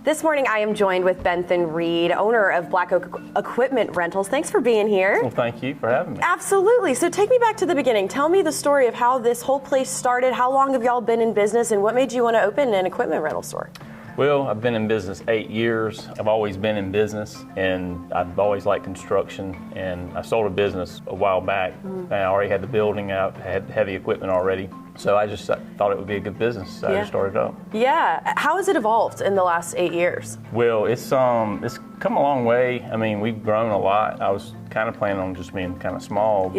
This morning I am joined with Benton Reed, owner of Black Oak Equipment Rentals. Thanks for being here. Well, thank you for having me. Absolutely. So take me back to the beginning. Tell me the story of how this whole place started. How long have y'all been in business, and what made you want to open an equipment rental store? Well, I've been in business 8 years. I've always been in business, and I've always liked construction. And I sold a business a while back. I already had the building out, had heavy equipment already. So I just thought it would be a good business, so I just started up. Yeah. How has it evolved in the last 8 years? Well, it's come a long way. I mean, we've grown a lot. I was kind of planning on just being kind of small,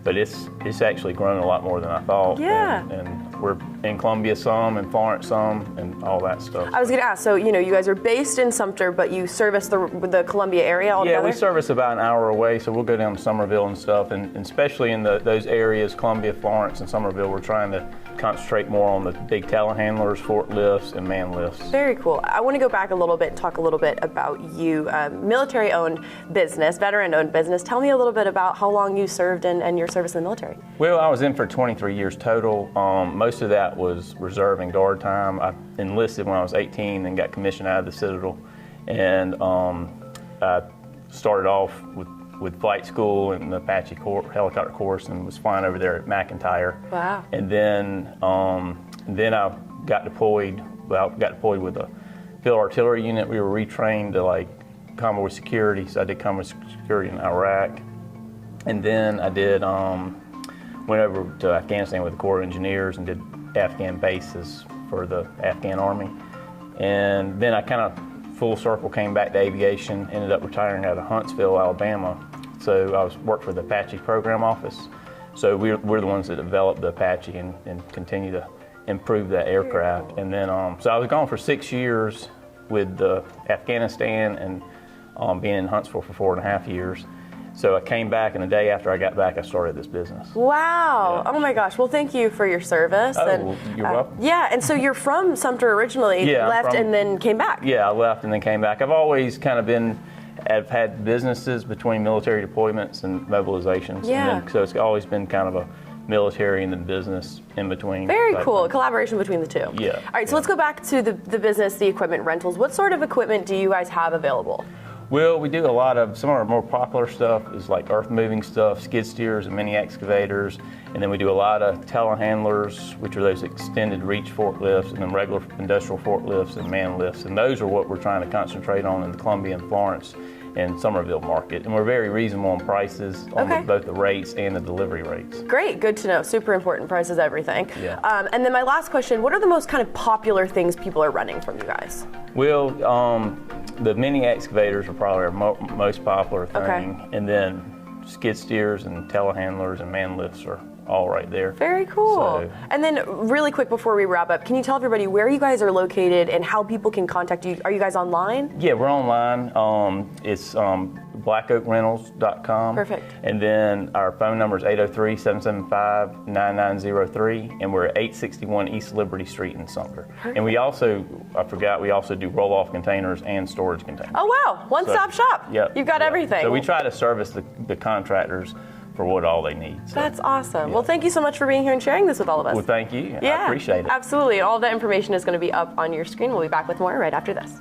but it's actually grown a lot more than I thought. Yeah. And we're in Columbia some, and Florence some, and all that stuff. I was going to ask, so you guys are based in Sumter, but you service the Columbia area altogether? Yeah, we service about an hour away, so we'll go down to Somerville and stuff, and especially in those areas, Columbia, Florence, and Somerville, we're trying to concentrate more on the big telehandlers, forklifts, and man lifts. Very cool. I want to go back a little bit and talk a little bit about you. Military-owned business, veteran-owned business. Tell me a little bit about how long you served and your service in the military. Well, I was in for 23 years total. Most of that was reserve and guard time. I enlisted when I was 18 and got commissioned out of the Citadel. And I started off with flight school and the Apache helicopter course, and was flying over there at McIntyre. Wow. And then I got deployed. Well, got deployed with a field artillery unit. We were retrained to like convoy security, so I did convoy security in Iraq. And then I went over to Afghanistan with the Corps of Engineers and did Afghan bases for the Afghan Army. And then I kind of full circle came back to aviation, ended up retiring out of Huntsville, Alabama. So I worked for the Apache program office. So we're the ones that developed the Apache and continue to improve that aircraft. And then, so I was gone for 6 years with Afghanistan and being in Huntsville for 4.5 years. So I came back, and the day after I got back, I started this business. Wow. Yeah. Oh my gosh. Well, thank you for your service. Well, you're welcome. Yeah, and so you're from Sumter originally, left and then came back. Yeah, I left and then came back. I've always kind of I've had businesses between military deployments and mobilizations. Yeah. And so it's always been kind of a military and then business in between. Very cool. Collaboration between the two. Yeah. All right, so let's go back to the business, the equipment rentals. What sort of equipment do you guys have available? Well, we do a lot of, some of our more popular stuff is like earth moving stuff, skid steers and mini excavators. And then we do a lot of telehandlers, which are those extended reach forklifts, and then regular industrial forklifts and man lifts. And those are what we're trying to concentrate on in the Columbia and Florence and Somerville market. And we're very reasonable on prices on both the rates and the delivery rates. Great, good to know. Super important. Price is everything. Yeah. And then my last question, what are the most kind of popular things people are running from you guys? Well, the mini excavators are probably our most popular thing. And then skid steers and telehandlers and man lifts are all right there. Very cool. So, and then really quick before we wrap up, can you tell everybody where you guys are located and how people can contact you? Are you guys online? Yeah, we're online. It's blackoakrentals.com. Perfect. And then our phone number is 803-775-9903, and we're at 861 East Liberty Street in Sumter. Perfect. And we also do roll-off containers and storage containers. Oh wow, one-stop shop. Yep. You've got everything. So we try to service the contractors for what all they need. So. That's awesome. Well, thank you so much for being here and sharing this with all of us. Well, thank you. Yeah, I appreciate it. Absolutely. All that information is going to be up on your screen. We'll be back with more right after this.